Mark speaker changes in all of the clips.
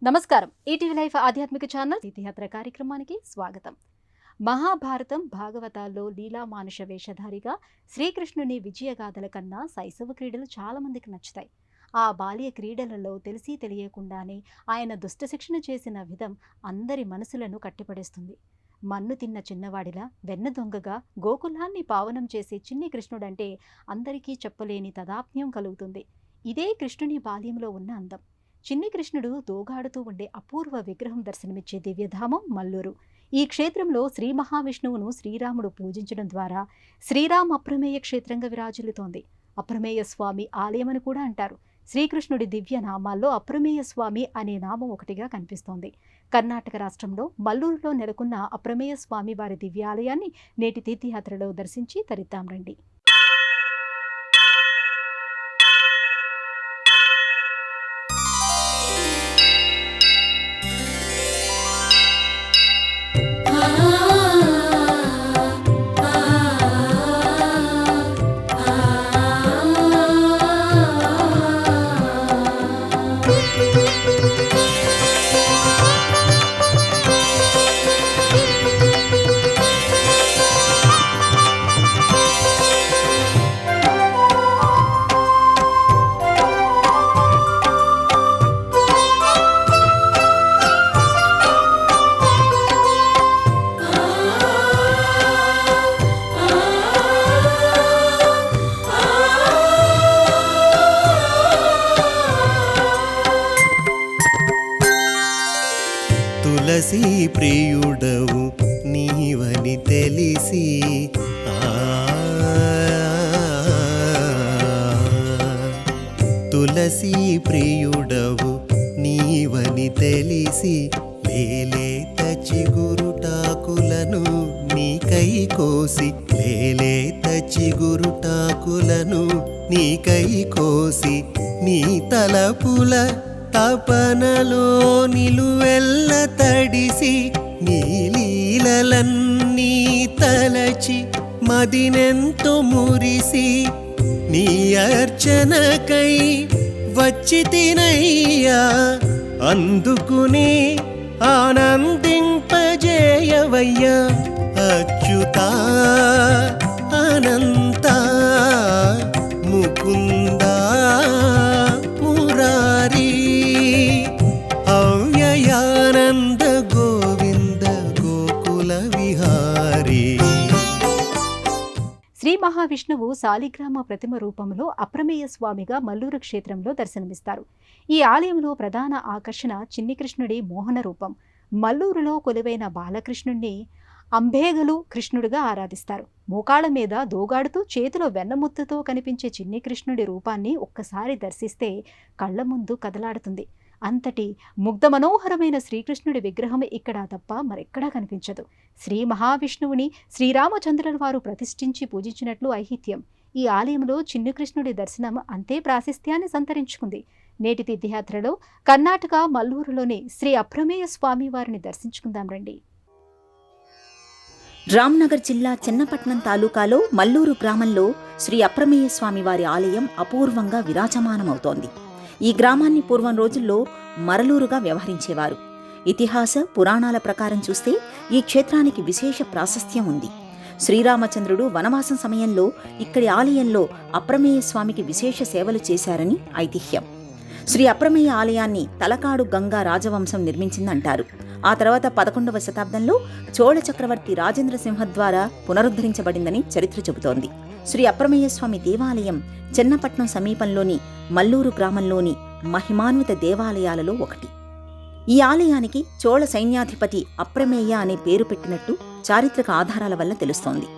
Speaker 1: నమస్కారం. ETV life ఆధ్యాత్మిక channel తీర్థయాత్ర కార్యక్రమానికి స్వాగతం. మహాభారతం, భాగవతాల్లో లీలా మానుష వేషధారిగా శ్రీకృష్ణుని విజయగాథల కన్నా శైశవ క్రీడలు చాలా మందికి నచ్చుతాయి. ఆ బాల్య క్రీడలలో తెలిసి తెలియకుండానే ఆయన దుష్టశిక్షణ చేసిన విధం అందరి మనసులను కట్టిపడేస్తుంది. మన్ను తిన్న చిన్నవాడిలా, వెన్న దొంగగా గోకులాన్ని పావనం చేసే చిన్ని కృష్ణుడంటే అందరికీ చెప్పలేని తదాత్మ్యం కలుగుతుంది. ఇదే కృష్ణుని బాల్యంలో ఉన్న అందం. చిన్ని కృష్ణుడు దోగాడుతూ ఉండే అపూర్వ విగ్రహం దర్శనమిచ్చే దివ్యధామం మల్లూరు. ఈ క్షేత్రంలో శ్రీ మహావిష్ణువును శ్రీరాముడు పూజించడం ద్వారా శ్రీరామ అప్రమేయ క్షేత్రంగా విరాజిల్లుతోంది. అప్రమేయ స్వామి ఆలయమని కూడా అంటారు. శ్రీకృష్ణుడి దివ్య నామాల్లో అప్రమేయ స్వామి అనే నామం ఒకటిగా కనిపిస్తోంది. కర్ణాటక రాష్ట్రంలో మల్లూరులో నెలకొన్న అప్రమేయ స్వామి వారి దివ్యాలయాన్ని నేటి తీర్థయాత్రలో దర్శించి తరిద్దాం రండి.
Speaker 2: తులసి ప్రియుడవు నీవని తెలిసి తులసి ప్రియుడవు నీవని తెలిసి లేలేత చిగురుటాకులను నీకై కోసి లేలేత చిగురుటాకులను నీకై కోసి నీ తలపుల తపనలో నిలువెల్ల తడిసి నీ లీలలన్నీ తలచి మదినెంతో మురిసి నీ అర్చనకై వచ్చి తినయ్యా అందుకుని ఆనందింపజేయవయ్యా అచ్యుతా అనంత ముకుందా మురారి అవ్యయానంద గోవింద గోకుల విహారీ.
Speaker 1: శ్రీ మహావిష్ణువు శాలిగ్రామ ప్రతిమ రూపంలో అప్రమేయ స్వామిగా మల్లూరు క్షేత్రంలో దర్శనమిస్తారు. ఈ ఆలయంలో ప్రధాన ఆకర్షణ చిన్ని కృష్ణుడి మోహన రూపం. మల్లూరులో కొలువైన బాలకృష్ణుడిని అంబేగలు కృష్ణుడిగా ఆరాధిస్తారు. మోకాళ్ళ మీద దోగాడుతూ చేతిలో వెన్నముద్దతో కనిపించే చిన్ని కృష్ణుడి రూపాన్ని ఒక్కసారి దర్శిస్తే కళ్ల ముందు కదలాడుతుంది. అంతటి ముగ్ధ మనోహరమైన శ్రీకృష్ణుడి విగ్రహం ఇక్కడ తప్ప మరెక్కడా కనిపించదు. శ్రీ మహావిష్ణువుని శ్రీరామచంద్రుల వారు ప్రతిష్ఠించి పూజించినట్లు ఐహిత్యం. ఈ ఆలయంలో చిన్ని కృష్ణుడి దర్శనం అంతే ప్రాశస్త్యాన్ని సంతరించుకుంది. నేటి తీర్థయాత్రలో కర్ణాటక మల్లూరులోని శ్రీ అప్రమేయ స్వామి వారిని దర్శించుకుందాం రండి.
Speaker 3: రామ్నగర్ జిల్లా చిన్నపట్నం తాలూకాలో మల్లూరు గ్రామంలో శ్రీ అప్రమేయ స్వామి వారి ఆలయం అపూర్వంగా విరాజమానమవుతోంది. ఈ గ్రామాన్ని పూర్వం రోజుల్లో మరలూరుగా వ్యవహరించేవారు. ఇతిహాస పురాణాల ప్రకారం చూస్తే ఈ క్షేత్రానికి విశేష ప్రాశస్త్యం ఉంది. శ్రీరామచంద్రుడు వనవాసం సమయంలో ఇక్కడి ఆలయంలో అప్రమేయ స్వామికి విశేష సేవలు చేశారని ఐతిహ్యం. శ్రీ అప్రమేయ ఆలయాన్ని తలకాడు గంగా రాజవంశం నిర్మించిందంటారు. ఆ తర్వాత 11వ శతాబ్దంలో చోళ చక్రవర్తి రాజేంద్ర సింహ ద్వారా పునరుద్ధరించబడిందని చరిత్ర చెబుతోంది. శ్రీ అప్రమేయ స్వామి దేవాలయం చెన్నపట్నం సమీపంలోని మల్లూరు గ్రామంలోని మహిమాన్విత దేవాలయాలలో ఒకటి. ఈ ఆలయానికి చోళ సైన్యాధిపతి అప్రమేయ అనే పేరు పెట్టినట్టు చారిత్రక ఆధారాల వల్ల తెలుస్తోంది.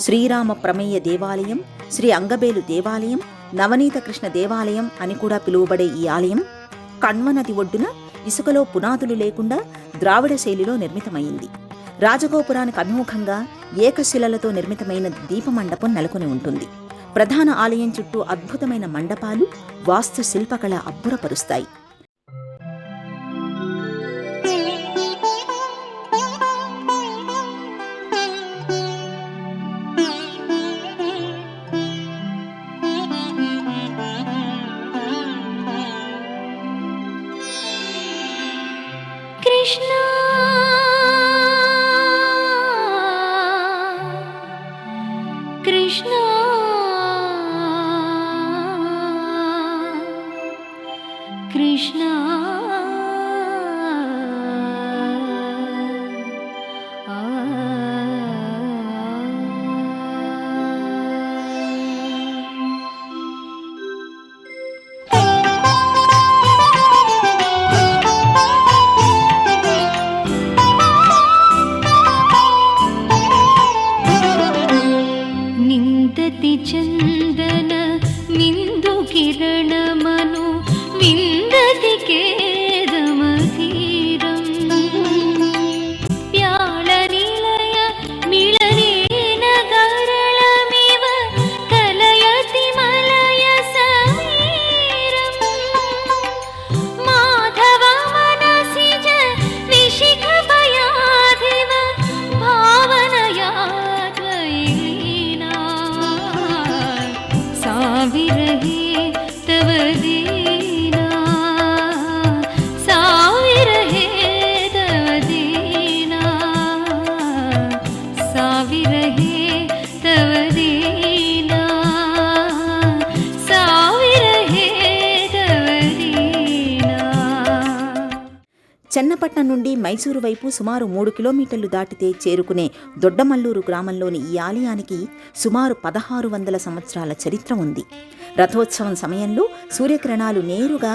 Speaker 3: శ్రీరామ ప్రమేయ దేవాలయం, శ్రీ అంగబేలు దేవాలయం, నవనీత కృష్ణ దేవాలయం అని కూడా పిలువబడే ఈ ఆలయం కణ్వ నది ఒడ్డున ఇసుకలో పునాదులు లేకుండా ద్రావిడ శైలిలో నిర్మితమైంది. రాజగోపురానికి అభిముఖంగా ఏకశిలలతో నిర్మితమైన దీపమండపం నెలకొని ఉంటుంది. ప్రధాన ఆలయం చుట్టూ అద్భుతమైన మండపాలు వాస్తు శిల్పకళ అబ్బురపరుస్తాయి.
Speaker 4: కృష్ణ నిందతి చందన నిందు కిరణమను విందతి కేదమధీరం ప్యాళ నిలయ మిళరీన గరళమివ కలయతి మలయ సమీరం మాధవ మనసిజ విశిఖ భయాధివ భావనయా साविरहे तव दीना साविरहे तव दीना साविरहे तव दीना साविरहे तव दीना.
Speaker 3: చెన్నపట్నం నుండి మైసూరు వైపు సుమారు 3 కిలోమీటర్లు దాటితే చేరుకునే దొడ్డమల్లూరు గ్రామంలోని ఈ ఆలయానికి సుమారు 1600 సంవత్సరాల చరిత్ర ఉంది. రథోత్సవం సమయంలో సూర్యకిరణాలు నేరుగా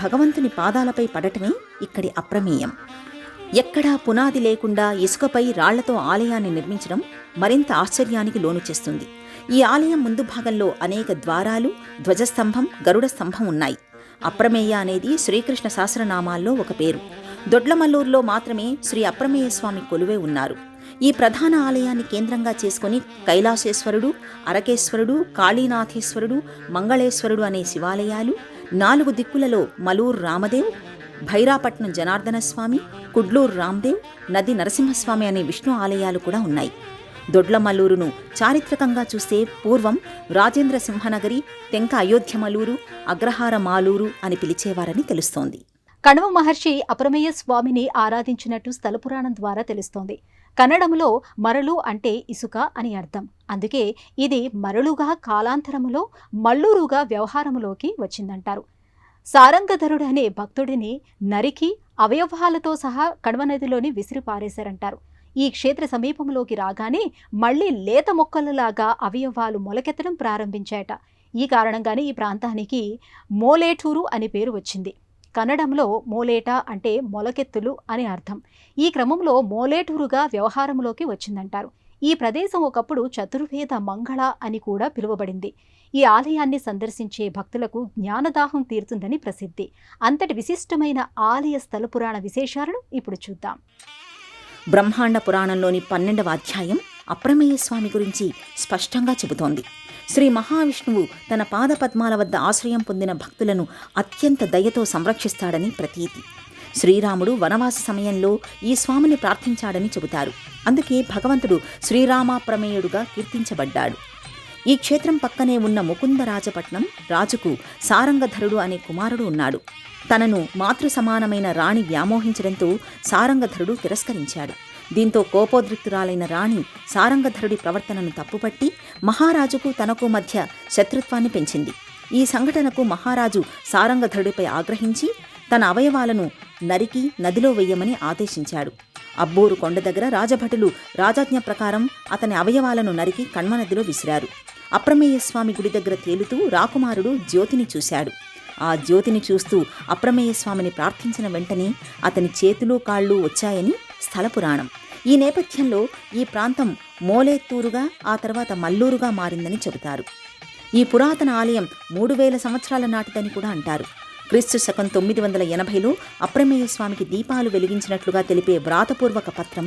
Speaker 3: భగవంతుని పాదాలపై పడటమే ఇక్కడి అప్రమేయం. ఎక్కడా పునాది లేకుండా ఇసుకపై రాళ్లతో ఆలయాన్ని నిర్మించడం మరింత ఆశ్చర్యానికి లోను చేస్తుంది. ఈ ఆలయం ముందు భాగంలో అనేక ద్వారాలు, ధ్వజస్తంభం, గరుడ స్తంభం ఉన్నాయి. అప్రమేయ అనేది శ్రీకృష్ణ సహస్రనామాల్లో ఒక పేరు. దొడ్లమల్లూరులో మాత్రమే శ్రీ అప్రమేయ స్వామి కొలువే ఉన్నారు. ఈ ప్రధాన ఆలయాన్ని కేంద్రంగా చేసుకుని కైలాసేశ్వరుడు, అరకేశ్వరుడు, కాళీనాథేశ్వరుడు, మంగళేశ్వరుడు అనే శివాలయాలు, 4 దిక్కులలో మలూరు రామదేవ్, భైరాపట్నం జనార్దన స్వామి, కుడ్లూరు రామ్దేవ్, నది నరసింహస్వామి అనే విష్ణు ఆలయాలు కూడా ఉన్నాయి. దొడ్లమల్లూరును చారిత్రకంగా చూస్తే పూర్వం రాజేంద్ర సింహనగరి, తెంక అయోధ్యమలూరు, అగ్రహార మాలూరు అని పిలిచేవారని తెలుస్తోంది.
Speaker 1: కణవ మహర్షి అప్రమేయ స్వామిని ఆరాధించినట్టు స్థల పురాణం ద్వారా తెలుస్తోంది. కన్నడంలో మరలు అంటే ఇసుక అని అర్థం. అందుకే ఇది మరలుగా కాలాంతరములో మల్లూరుగా వ్యవహారములోకి వచ్చిందంటారు. సారంగధరుడు అనే భక్తుడిని నరికి అవయవాలతో సహా కణవ నదిలోని విసిరి పారేశారంటారు. ఈ క్షేత్ర సమీపంలోకి రాగానే మళ్లీ లేత మొక్కలలాగా అవయవాలు మొలకెత్తడం ప్రారంభించాయట. ఈ కారణంగానే ఈ ప్రాంతానికి మోలేటూరు అని పేరు వచ్చింది. కన్నడంలో మోలేట అంటే మొలకెత్తులు అని అర్థం. ఈ క్రమంలో మోలేటూరుగా వ్యవహారంలోకి వచ్చిందంటారు. ఈ ప్రదేశం ఒకప్పుడు చతుర్వేద మంగళ అని కూడా పిలువబడింది. ఈ ఆలయాన్ని సందర్శించే భక్తులకు జ్ఞానదాహం తీరుతుందని ప్రసిద్ధి. అంతటి విశిష్టమైన ఆలయ స్థల పురాణ విశేషాలను ఇప్పుడు చూద్దాం.
Speaker 3: బ్రహ్మాండ పురాణంలోని 12వ అధ్యాయం అప్రమేయ స్వామి గురించి స్పష్టంగా చెబుతోంది. శ్రీ మహావిష్ణువు తన పాదపద్మాల వద్ద ఆశ్రయం పొందిన భక్తులను అత్యంత దయతో సంరక్షిస్తాడని ప్రతీతి. శ్రీరాముడు వనవాస సమయంలో ఈ స్వామిని ప్రార్థించాడని చెబుతారు. అందుకే భగవంతుడు శ్రీరామాప్రమేయుడుగా కీర్తించబడ్డాడు. ఈ క్షేత్రం పక్కనే ఉన్న ముకుందరాజపట్నం రాజుకు సారంగధరుడు అనే కుమారుడు ఉన్నాడు. తనను మాతృ సమానమైన రాణి వ్యామోహించడంతో సారంగధరుడు తిరస్కరించాడు. దీంతో కోపోద్రిక్తురాలైన రాణి సారంగధరుడి ప్రవర్తనను తప్పుపట్టి మహారాజుకు తనకు మధ్య శత్రుత్వాన్ని పెంచింది. ఈ సంఘటనకు మహారాజు సారంగధరుడిపై ఆగ్రహించి తన అవయవాలను నరికి నదిలో వెయ్యమని ఆదేశించాడు. అబ్బూరు కొండ దగ్గర రాజభటులు రాజాజ్ఞ ప్రకారం అతని అవయవాలను నరికి కణ్మనదిలో విసిరారు. అప్రమేయ స్వామి గుడి దగ్గర తేలుతూ రాకుమారుడు జ్యోతిని చూశాడు. ఆ జ్యోతిని చూస్తూ అప్రమేయ స్వామిని ప్రార్థించిన వెంటనే అతని చేతులు కాళ్ళు వచ్చాయని స్థల పురాణం. ఈ నేపథ్యంలో ఈ ప్రాంతం మోలేత్తూరుగా ఆ తర్వాత మల్లూరుగా మారిందని చెబుతారు. ఈ పురాతన ఆలయం 3000 సంవత్సరాల నాటిదని కూడా అంటారు. క్రీస్తు శకం 980లో అప్రమేయ స్వామికి దీపాలు వెలిగించినట్లుగా తెలిపే వ్రాతపూర్వక పత్రం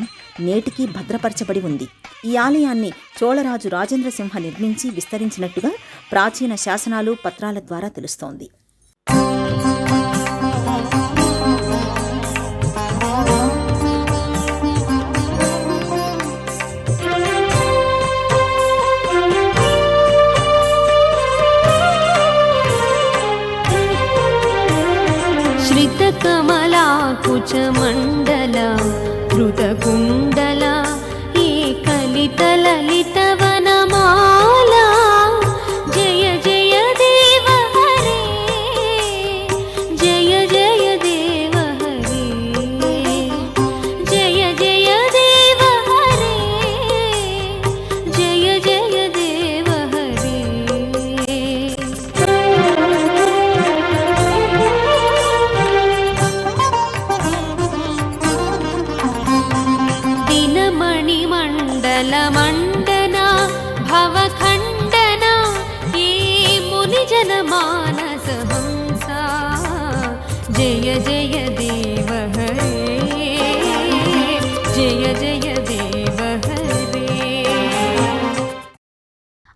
Speaker 3: నేటికీ భద్రపరచబడి ఉంది. ఈ ఆలయాన్ని చోళరాజు రాజేంద్ర సింహ నిర్మించి విస్తరించినట్టుగా ప్రాచీన శాసనాలు, పత్రాల ద్వారా తెలుస్తోంది.
Speaker 4: శ్రితకమలాకుచమండల ధృతకుండల ఏకలితలలితవనమాలా जनमानसहंसा जय जय देव हरे जय जय देव हरे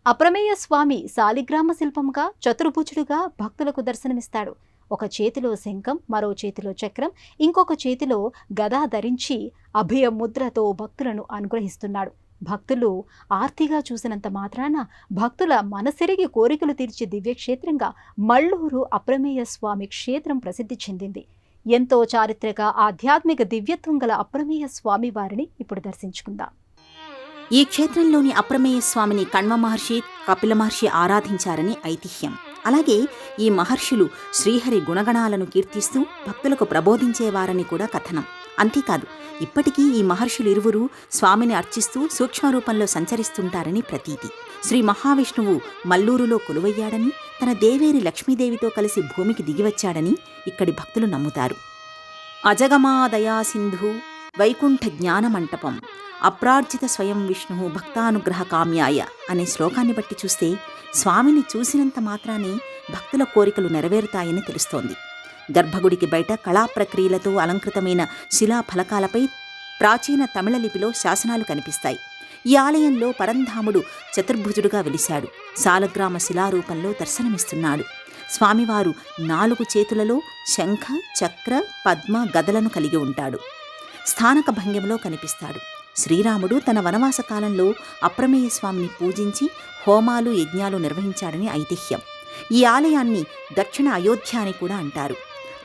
Speaker 1: అప్రమేయ స్వామి శాలిగ్రామ శిల్పంగా చతుర్భుజుడుగా భక్తులకు దర్శనమిస్తాడు. ఒక చేతిలో శంఖం, మరో చేతిలో చక్రం, ఇంకొక చేతిలో గదా ధరించి అభయ ముద్రతో భక్తులను అనుగ్రహిస్తున్నాడు. భక్తులు ఆర్తిగా చూసినంత మాత్రాన భక్తుల మనసిరిగి కోరికలు తీర్చే దివ్యక్షేత్రంగా మల్లూరు అప్రమేయ స్వామి క్షేత్రం ప్రసిద్ధి చెందింది. ఎంతో చారిత్రక ఆధ్యాత్మిక దివ్యత్వం గల అప్రమేయ స్వామి వారిని ఇప్పుడు దర్శించుకుందాం.
Speaker 3: ఈ క్షేత్రంలోని అప్రమేయ స్వామిని కణ్వ మహర్షి, కపిల మహర్షి ఆరాధించారని ఐతిహ్యం. అలాగే ఈ మహర్షులు శ్రీహరి గుణగణాలను కీర్తిస్తూ భక్తులకు ప్రబోధించేవారని కూడా కథనం. అంతేకాదు, ఇప్పటికీ ఈ మహర్షులు ఇరువురు స్వామిని అర్చిస్తూ సూక్ష్మరూపంలో సంచరిస్తుంటారని ప్రతీతి. శ్రీ మహావిష్ణువు మల్లూరులో కొలువయ్యాడని, తన దేవేరి లక్ష్మీదేవితో కలిసి భూమికి దిగివచ్చాడని ఇక్కడి భక్తులు నమ్ముతారు. అజగమాదయా సింధు వైకుంఠ జ్ఞానమంటపం అప్రార్జిత స్వయం విష్ణు భక్తానుగ్రహ కామ్యాయ అనే శ్లోకాన్ని బట్టి చూస్తే స్వామిని చూసినంత మాత్రానే భక్తుల కోరికలు నెరవేరుతాయని తెలుస్తోంది. గర్భగుడికి బయట కళా ప్రక్రియలతో అలంకృతమైన శిలా ఫలకాలపై ప్రాచీన తమిళ లిపిలో శాసనాలు కనిపిస్తాయి. ఈ ఆలయంలో పరంధాముడు చతుర్భుజుడుగా వెలిశాడు. సాలగ్రామ శిలారూపంలో దర్శనమిస్తున్నాడు. స్వామివారు 4 చేతులలో శంఖ, చక్ర, పద్మ, గదలను కలిగి ఉంటాడు. స్థానక భంగిమలో కనిపిస్తాడు. శ్రీరాముడు తన వనవాస కాలంలో అప్రమేయ స్వామిని పూజించి హోమాలు, యజ్ఞాలు నిర్వహించాడని ఐతిహ్యం. ఈ ఆలయాన్ని దక్షిణ అయోధ్య అని కూడా అంటారు.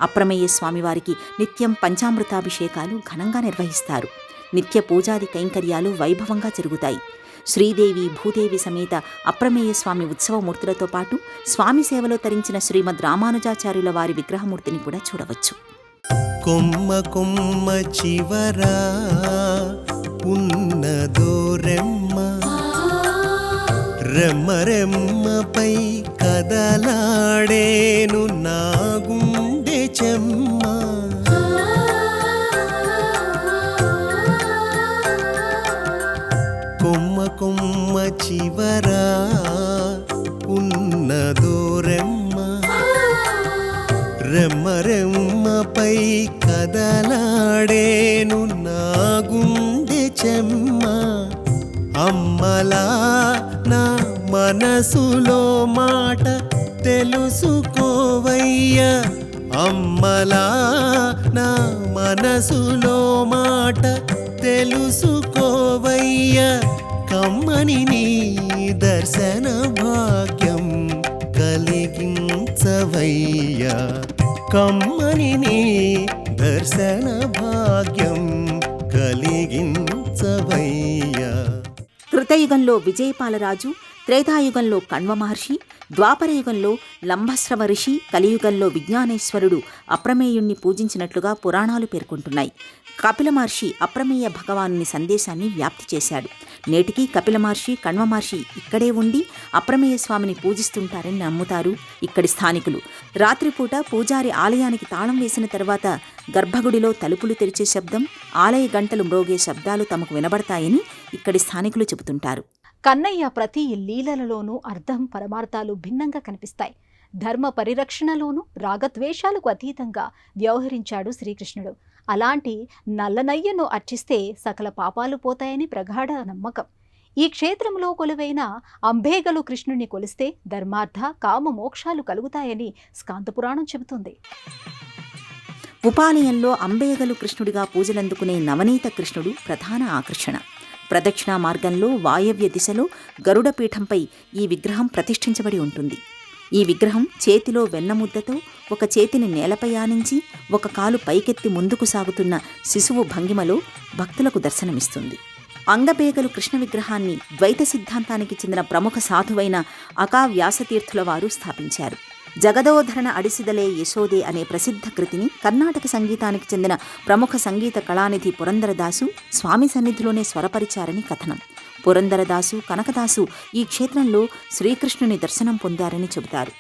Speaker 3: అప్రమేయ స్వామివారికి నిత్యం పంచామృతాభిషేకాలు ఘనంగా నిర్వహిస్తారు. నిత్య పూజాది కైంకర్యాలు వైభవంగా జరుగుతాయి. శ్రీదేవి, భూదేవి సమేత అప్రమేయ స్వామి ఉత్సవమూర్తులతో పాటు స్వామి సేవలో తరించిన శ్రీమద్ రామానుజాచార్యుల వారి విగ్రహమూర్తిని కూడా చూడవచ్చు.
Speaker 2: కొమ్మ కొమ్మ చివరా ఉన్నదో రెమ్మ, రెమ్మ రెమ్మపై కదలాడేను నా గుండె చెమ్మ. కొమ్మ కొమ్మ చివరా ఉన్నదో రెమ్మ, రెమ్మ రెమ్మపై కదలాడేను నా గుండె చెమ్మ. అమ్మలా నా మనసులో మాట తెలుసుకోవయ్యా, అమ్మలా నా మనసులో మాట తెలుసుకోవయ్యా. కమ్మని నీ దర్శన భాగ్యం కలిగించవయ్యా, కమ్మని నీ దర్శన భాగ్యం కలిగించవయ్యా.
Speaker 3: కృతయుగంలో విజయపాలరాజు, త్రేతాయుగంలో కణ్వ మహర్షి, ద్వాపరయుగంలో లంభస్రవ ఋషి, కలియుగంలో విజ్ఞానేశ్వరుడు అప్రమేయుణ్ణి పూజించినట్లుగా పురాణాలు పేర్కొంటున్నాయి. కపిల మహర్షి అప్రమేయ భగవానుని సందేశాన్ని వ్యాప్తి చేశాడు. నేటికి కపిల మహర్షి, కణ్వ మహర్షి ఇక్కడే ఉండి అప్రమేయ స్వామిని పూజిస్తుంటారని నమ్ముతారు ఇక్కడి స్థానికులు. రాత్రిపూట పూజారి ఆలయానికి తాళం వేసిన తర్వాత గర్భగుడిలో తలుపులు తెరిచే శబ్దం, ఆలయ గంటలు మ్రోగే శబ్దాలు తమకు వినబడతాయని ఇక్కడి స్థానికులు చెబుతుంటారు.
Speaker 1: కన్నయ్య ప్రతి లీలలలోనూ అర్థం, పరమార్థాలు భిన్నంగా కనిపిస్తాయి. ధర్మ పరిరక్షణలోనూ రాగద్వేషాలకు అతీతంగా వ్యవహరించాడు శ్రీకృష్ణుడు. అలాంటి నల్లనయ్యను అర్చిస్తే సకల పాపాలు పోతాయని ప్రగాఢ నమ్మకం. ఈ క్షేత్రంలో కొలువైన అంబేగలు కృష్ణుని కొలిస్తే ధర్మార్థ, కామ మోక్షాలు కలుగుతాయని స్కాంతపురాణం చెబుతుంది.
Speaker 3: ఉపాలయంలో అంబేగలు కృష్ణుడిగా పూజలందుకునే నవనీత కృష్ణుడు ప్రధాన ఆకర్షణ. ప్రదక్షిణా మార్గంలో వాయవ్య దిశలో గరుడపీఠంపై ఈ విగ్రహం ప్రతిష్ఠించబడి ఉంటుంది. ఈ విగ్రహం చేతిలో వెన్నముద్దతో ఒక చేతిని నేలపై ఆనించి ఒక కాలు పైకెత్తి ముందుకు సాగుతున్న శిశువు భంగిమలో భక్తులకు దర్శనమిస్తుంది. అంగబేగలు కృష్ణ విగ్రహాన్ని ద్వైత సిద్ధాంతానికి చెందిన ప్రముఖ సాధువైన అకా వ్యాసతీర్థుల వారు స్థాపించారు. జగదోధరణ అడిసిదలే యశోదే అనే ప్రసిద్ధ కృతిని కర్ణాటక సంగీతానికి చెందిన ప్రముఖ సంగీత కళానిధి పురందరదాసు స్వామి సన్నిధిలోనే స్వరపరిచారని కథనం. పురందరదాసు, కనకదాసు ఈ క్షేత్రంలో శ్రీకృష్ణుని దర్శనం పొందారని చెబుతారు.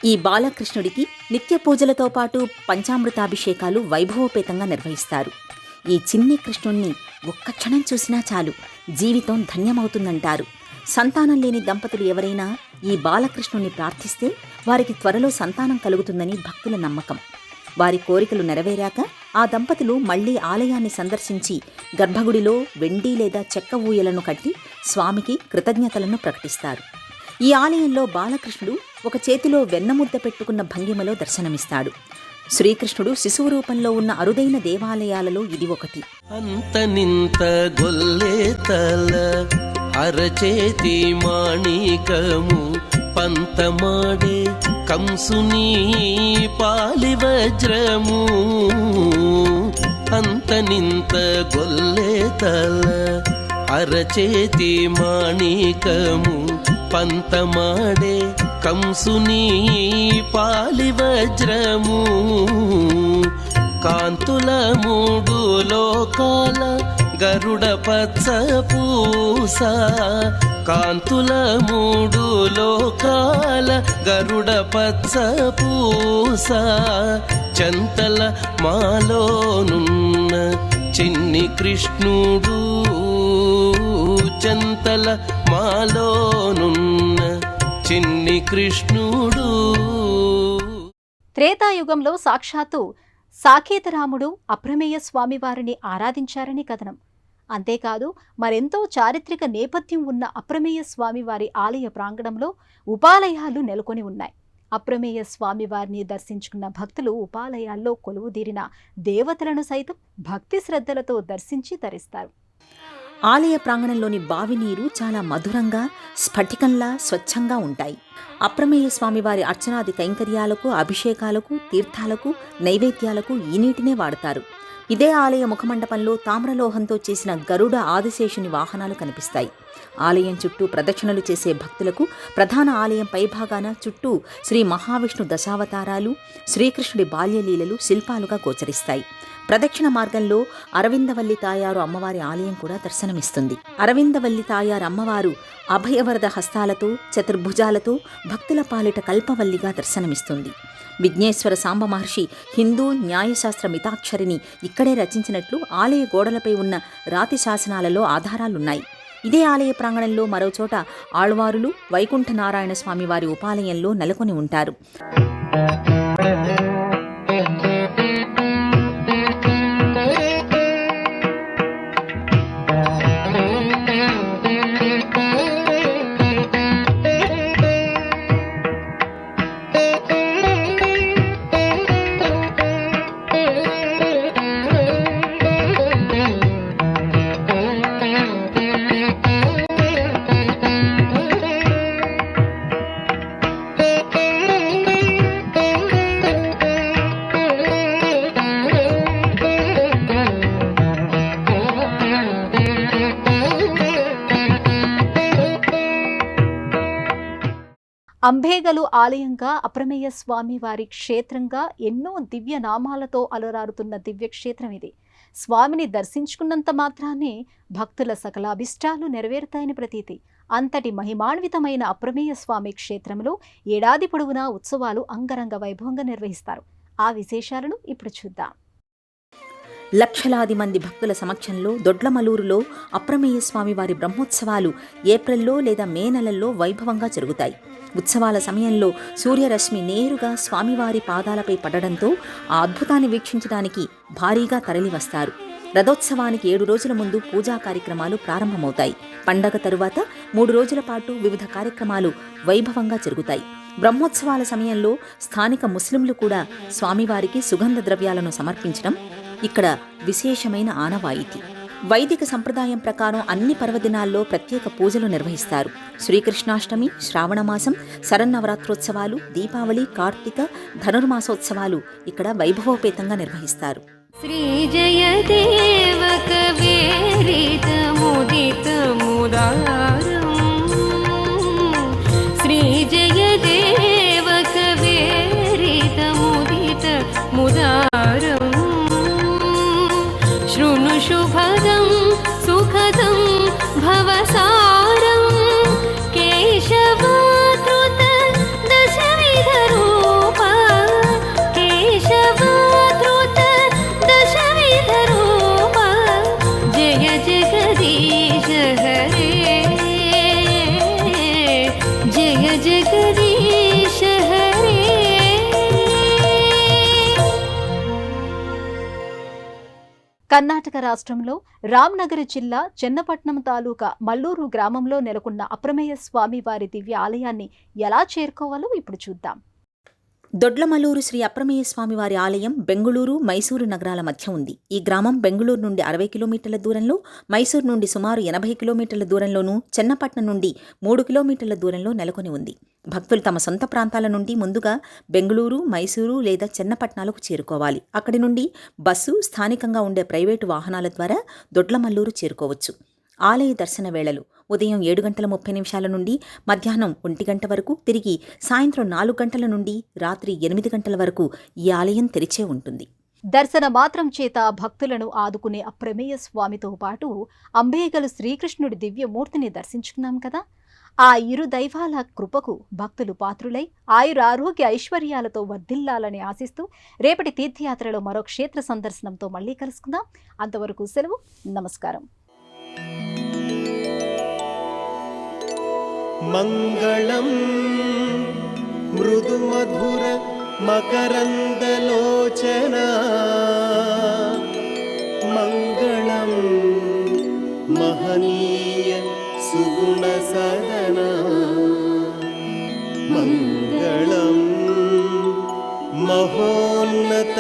Speaker 3: ఈ బాలకృష్ణుడికి నిత్య పూజలతో పాటు పంచామృతాభిషేకాలు వైభవోపేతంగా నిర్వహిస్తారు. ఈ చిన్ని కృష్ణుణ్ణి ఒక్క క్షణం చూసినా చాలు జీవితం ధన్యమవుతుందంటారు. సంతానం లేని దంపతులు ఎవరైనా ఈ బాలకృష్ణుని ప్రార్థిస్తే వారికి త్వరలో సంతానం కలుగుతుందని భక్తుల నమ్మకం. వారి కోరికలు నెరవేరాక ఆ దంపతులు మళ్లీ ఆలయాన్ని సందర్శించి గర్భగుడిలో వెండి లేదా చెక్క ఊయలను కట్టి స్వామికి కృతజ్ఞతలను ప్రకటిస్తారు. ఈ ఆలయంలో బాలకృష్ణుడు ఒక చేతిలో వెన్నముద్ద పెట్టుకున్న భంగిమలో దర్శనమిస్తాడు. శ్రీకృష్ణుడు శిశువు రూపంలో ఉన్న అరుదైన దేవాలయాలలో ఇది ఒకటి.
Speaker 5: అంతనింత గొల్లేతల అరచేతి మాణికము పంతమాడే కంసుని పాలి వజ్రము. అంతనింత గొల్లేతల అరచేతి మాణికము పంతమాడే కంసుని పాలి వజ్రము. కాంతుల మూడు లోకాల గరుడ పచ్చ పూస. కాంతుల మూడు లోకాల గరుడ పచ్చ పూస. చంతల మాలోనున్న చిన్ని కృష్ణుడు. చంతల మాలోనున్న చిన్ని కృష్ణుడు.
Speaker 1: త్రేతాయుగంలో సాక్షాత్తు సాకేతరాముడు అప్రమేయ స్వామివారిని ఆరాధించారని కథనం. అంతేకాదు మరెంతో చారిత్రక నేపథ్యం ఉన్న అప్రమేయ స్వామివారి ఆలయ ప్రాంగణంలో ఉపాలయాలు నెలకొని ఉన్నాయి. అప్రమేయ స్వామివారిని దర్శించుకున్న భక్తులు ఉపాలయాల్లో కొలువుదీరిన దేవతలను సైతం భక్తి శ్రద్ధలతో దర్శించి తరిస్తారు.
Speaker 3: ఆలయ ప్రాంగణంలోని బావి నీరు చాలా మధురంగా, స్ఫటికంలా స్వచ్ఛంగా ఉంటాయి. అప్రమేయ స్వామివారి అర్చనాది కైంకర్యాలకు, అభిషేకాలకు, తీర్థాలకు, నైవేద్యాలకు ఈ నీటినే వాడతారు. ఇదే ఆలయ ముఖమండపంలో తామ్రలోహంతో చేసిన గరుడ ఆదిశేషుని వాహనాలు కనిపిస్తాయి. ఆలయం చుట్టూ ప్రదక్షిణలు చేసే భక్తులకు ప్రధాన ఆలయం పైభాగాన చుట్టూ శ్రీ మహావిష్ణు దశావతారాలు, శ్రీకృష్ణుడి బాల్యలీలలు శిల్పాలుగా గోచరిస్తాయి. ప్రదక్షిణ మార్గంలో అరవిందవల్లి తాయారు అమ్మవారి ఆలయం కూడా దర్శనమిస్తుంది. అరవిందవల్లి తాయారు అమ్మవారు అభయవరద హస్తాలతో, చతుర్భుజాలతో భక్తుల పాలిట కల్పవల్లిగా దర్శనమిస్తుంది. విఘ్నేశ్వర సాంబ మహర్షి హిందూ న్యాయశాస్త్ర మితాక్షరిని ఇక్కడే రచించినట్లు ఆలయ గోడలపై ఉన్న రాతి శాసనాలలో ఆధారాలున్నాయి. ఇదే ఆలయ ప్రాంగణంలో మరోచోట ఆళ్వారులు వైకుంఠ నారాయణ స్వామి వారి ఉపాలయంలో నెలకొని ఉంటారు.
Speaker 1: అంబేగలు ఆలయంగా, అప్రమేయ స్వామి వారి క్షేత్రంగా ఎన్నో దివ్య నామాలతో అలరారుతున్న దివ్యక్షేత్రం ఇది. స్వామిని దర్శించుకున్నంత మాత్రానే భక్తుల సకల అభిష్టాలు నెరవేరుతాయని ప్రతీతి. అంతటి మహిమాన్వితమైన అప్రమేయ స్వామి క్షేత్రంలో ఏడాది పొడవునా ఉత్సవాలు అంగరంగ వైభవంగా నిర్వహిస్తారు. ఆ విశేషాలను ఇప్పుడు చూద్దాం.
Speaker 3: లక్షలాది మంది భక్తుల సమక్షంలో దొడ్లమలూరులో అప్రమేయ స్వామి వారి బ్రహ్మోత్సవాలు ఏప్రిల్లో లేదా మే నెలల్లో వైభవంగా జరుగుతాయి. ఉత్సవాల సమయంలో సూర్యరశ్మి నేరుగా స్వామివారి పాదాలపై పడడంతో ఆ అద్భుతాన్ని వీక్షించడానికి భారీగా తరలివస్తారు. రథోత్సవానికి 7 రోజుల ముందు పూజా కార్యక్రమాలు ప్రారంభమవుతాయి. పండగ తరువాత 3 రోజుల పాటు వివిధ కార్యక్రమాలు వైభవంగా జరుగుతాయి. బ్రహ్మోత్సవాల సమయంలో స్థానిక ముస్లింలు కూడా స్వామివారికి సుగంధ ద్రవ్యాలను సమర్పించడం ఇక్కడ విశేషమైన ఆనవాయితీ. వైదిక సంప్రదాయం ప్రకారం అన్ని పర్వదినాల్లో ప్రత్యేక పూజలు నిర్వహిస్తారు. శ్రీకృష్ణాష్టమి, శ్రావణమాసం, శరన్నవరాత్రోత్సవాలు, దీపావళి, కార్తీక, ధనుర్మాసోత్సవాలు ఇక్కడ వైభవోపేతంగా నిర్వహిస్తారు.
Speaker 4: శ్రీ జయదేవ కవేరిత ముదిత ముదారం. శ్రీ జయదేవ కవేరిత ముదిత ముదారం. శృణు శుభదం సుఖదం భవసారం. కేశవాతృత దశవిధ రూప. కేశవాతృత దశవిధ రూప. జయ జగదీశ హరే.
Speaker 1: కర్ణాటక రాష్ట్రంలో రామ్నగర్ జిల్లా చెన్నపట్నం తాలూకా మల్లూరు గ్రామంలో నెలకొన్న అప్రమేయ స్వామి వారి దివ్య ఆలయాన్ని ఎలా చేరుకోవాలో ఇప్పుడు చూద్దాం.
Speaker 3: దొడ్లమల్లూరు శ్రీ అప్రమేయ స్వామి వారి ఆలయం బెంగుళూరు, మైసూరు నగరాల మధ్య ఉంది. ఈ గ్రామం బెంగుళూరు నుండి 60 కిలోమీటర్ల దూరంలో, మైసూరు నుండి సుమారు 80 కిలోమీటర్ల దూరంలోనూ, చెన్నపట్నం నుండి 3 కిలోమీటర్ల దూరంలో నెలకొని ఉంది. భక్తులు తమ సొంత ప్రాంతాల నుండి ముందుగా బెంగుళూరు, మైసూరు లేదా చెన్నపట్నాలకు చేరుకోవాలి. అక్కడి నుండి బస్సు, స్థానికంగా ఉండే ప్రైవేటు వాహనాల ద్వారా దొడ్లమల్లూరు చేరుకోవచ్చు. ఆలయ దర్శన వేళలు ఉదయం 7:30 నుండి మధ్యాహ్నం 1 గంట వరకు, తిరిగి సాయంత్రం 4 గంటల నుండి రాత్రి 8 గంటల వరకు ఈ ఆలయం తెరిచే ఉంటుంది.
Speaker 1: దర్శన మాత్రం చేత భక్తులను ఆదుకునే అప్రమేయ స్వామితో పాటు అంబేగలు శ్రీకృష్ణుడి దివ్యమూర్తిని దర్శించుకున్నాం కదా. ఆ ఇరు దైవాల కృపకు భక్తులు పాత్రులై ఆయురారోగ్య ఐశ్వర్యాలతో వర్ధిల్లాలని ఆశిస్తూ రేపటి తీర్థయాత్రలో మరో క్షేత్ర సందర్శనంతో మళ్ళీ కలుసుకుందాం. అంతవరకు సెలవు. నమస్కారం.
Speaker 2: మంగళం మృదుమధుర మకరందలోచన, మంగళం మహనీయ సుగుణ సదన, మంగళం మహోన్నత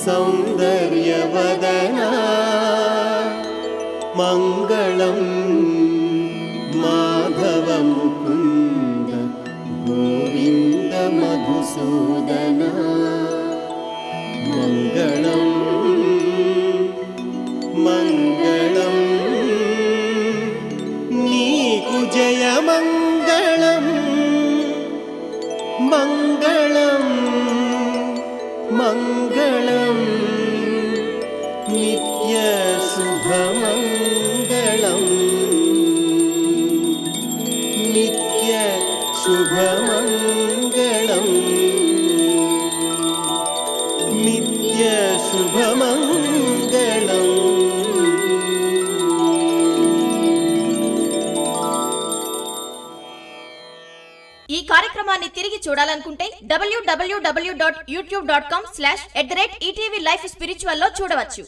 Speaker 2: సౌందర్యవదన, మంగళం మాధవ ముకుంద గోవింద మధుసూదన, మంగళం మంగళం నీకు జయ మంగళం, మంగళం మంగళం నిత్య శుభమంగళం, నిత్య శుభమంగళం, నిత్య శుభమంగళం.
Speaker 6: ఈ కార్యక్రమాన్ని తిరిగి చూడాలనుకుంటే www.youtube.com/@ETV Life Spiritual లో చూడవచ్చు.